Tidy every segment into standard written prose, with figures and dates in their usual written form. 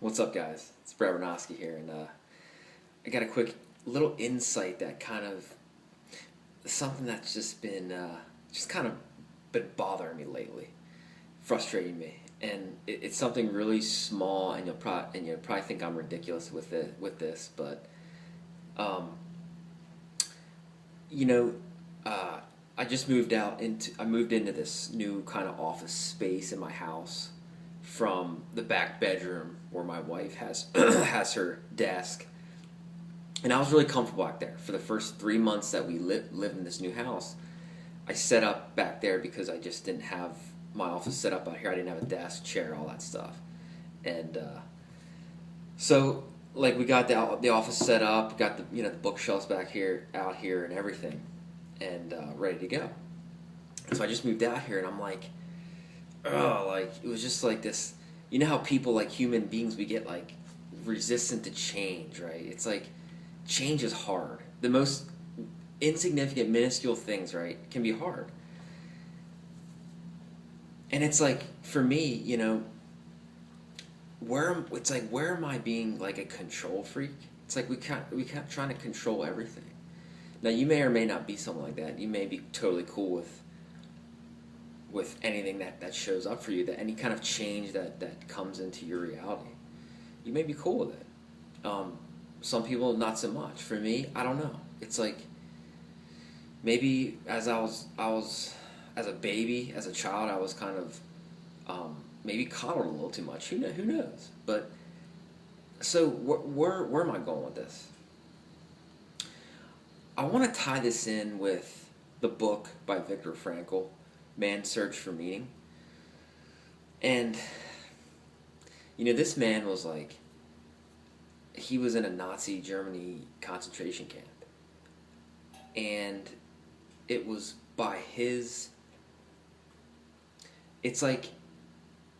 What's up, guys? It's Brett Renoski here, and I got a quick little insight that kind of something that's just kind of been bothering me lately, frustrating me, and it's something really small, and you'll probably think I'm ridiculous with this, but um, you know, uh, I moved into this new kind of office space in my house from the back bedroom where my wife has has her desk, and I was really comfortable back there for the first 3 months that we lived in this new house. I set up back there because I just didn't have my office set up out here. I didn't have a desk, chair, all that stuff, and so like we got the office set up, got the bookshelves back here out here and everything, and ready to go. So I just moved out here, and I'm like, oh, like it was just like this. You know how people, like human beings, we get like resistant to change, right? It's like change is hard. The most insignificant, minuscule things, right, can be hard. And it's like for me, where am I being like a control freak? It's like we can't trying to control everything. Now you may or may not be something like that. You may be totally cool with anything that shows up for you, that any kind of change that comes into your reality. You may be cool with it. Some people not so much. For me, I don't know. It's like maybe as I was as a baby, as a child, I was kind of maybe coddled a little too much. Who knows? But so where am I going with this? I want to tie this in with the book by Viktor Frankl, Man's Search for Meaning. And this man was like, he was in a Nazi Germany concentration camp, and it was by his. It's like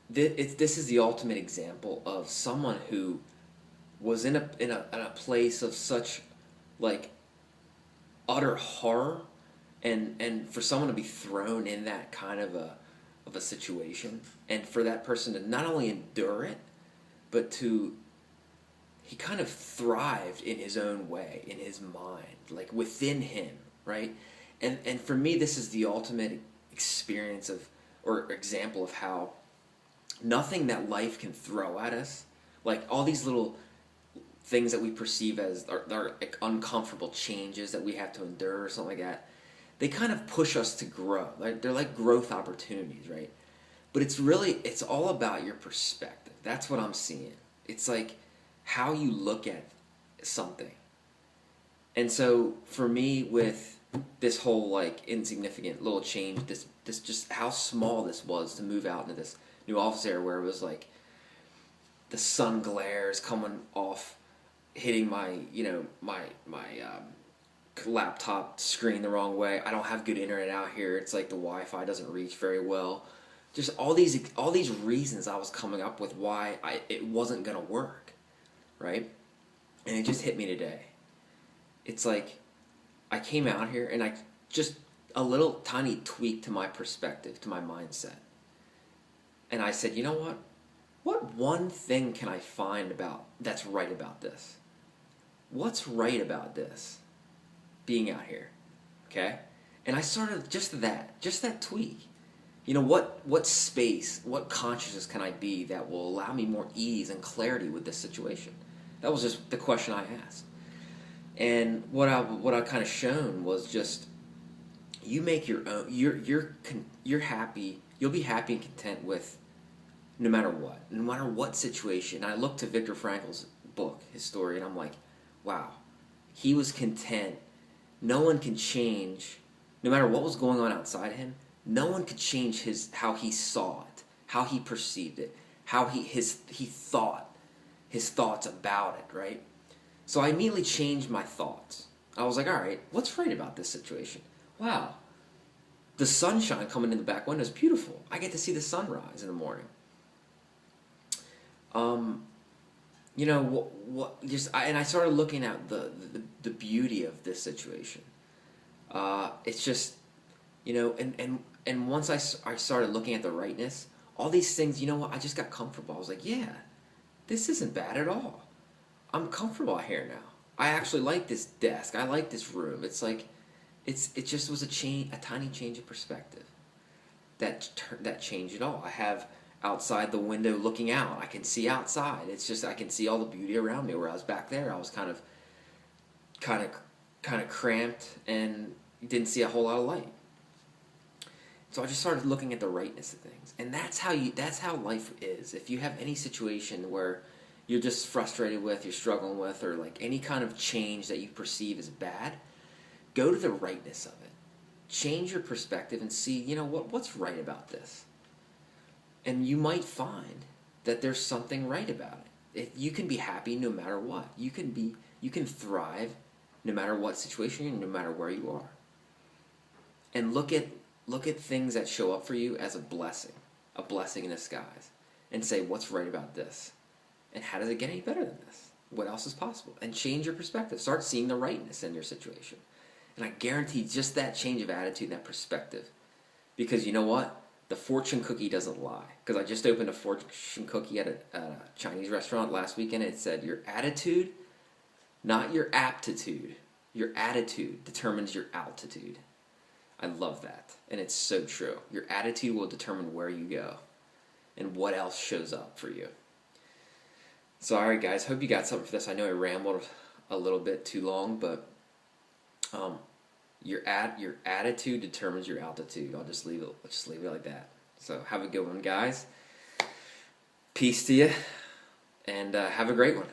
this is the ultimate example of someone who was in a place of such like utter horror, and for someone to be thrown in that kind of a situation, and for that person to not only endure it, but to he kind of thrived in his own way, in his mind, like within him, right? And for me, this is the ultimate experience of, or example of how nothing that life can throw at us, like all these little things that we perceive as are like uncomfortable changes that we have to endure or something like that, they kind of push us to grow. Like they're like growth opportunities, right? But it's all about your perspective. That's what I'm seeing. It's like how you look at something. And so for me, with this whole like insignificant little change, this just how small this was to move out into this new office area where it was like the sun glare is coming off, hitting my laptop screen the wrong way. I don't have good internet out here. It's like the Wi-Fi doesn't reach very well. Just all these reasons I was coming up with why it wasn't gonna work, right? And it just hit me today. It's like I came out here and I just a little tiny tweak to my perspective, to my mindset. And I said, you know what? What one thing can I find that's right about this? What's right about this? Being out here. Okay? And I started just that tweak. What space, what consciousness can I be that will allow me more ease and clarity with this situation? That was just the question I asked. And what I kind of shown was just you make your own. You're happy. You'll be happy and content with no matter what situation. And I looked to Viktor Frankl's book, his story, and I'm like, wow, he was content. No one can change, no matter what was going on outside of him. No one could change how he saw it, how he perceived it, how he thought, his thoughts about it, right? So I immediately changed my thoughts. I was like, all right, what's right about this situation? Wow, the sunshine coming in the back window is beautiful. I get to see the sunrise in the morning. And I started looking at the beauty of this situation. It's just, and once I started looking at the rightness, all these things, I just got comfortable. I was like, yeah, this isn't bad at all. I'm comfortable out here now. I actually like this desk. I like this room. It's like, it just was a tiny change of perspective that changed it all. I have outside the window looking out. I can see outside. It's just I can see all the beauty around me. Where I was back there, I was kind of, kind of cramped and didn't see a whole lot of light. So I just started looking at the rightness of things, and that's how life is. If you have any situation where you're just frustrated with, you're struggling with, or like any kind of change that you perceive as bad, go to the rightness of it. Change your perspective and see, what's right about this. And you might find that there's something right about it. You can be happy no matter what. You can thrive no matter what situation you're in, no matter where you are. And look at things that show up for you as a blessing in disguise, and say, what's right about this? And how does it get any better than this? What else is possible? And change your perspective. Start seeing the rightness in your situation. And I guarantee just that change of attitude, that perspective. Because you know what? The fortune cookie doesn't lie. Because I just opened a fortune cookie at a Chinese restaurant last weekend. And it said, your attitude, not your aptitude. Your attitude determines your altitude. I love that. And it's so true. Your attitude will determine where you go and what else shows up for you. So, all right, guys. Hope you got something for this. I know I rambled a little bit too long, but your attitude determines your altitude. I'll just leave it like that. So, have a good one, guys. Peace to you, and have a great one.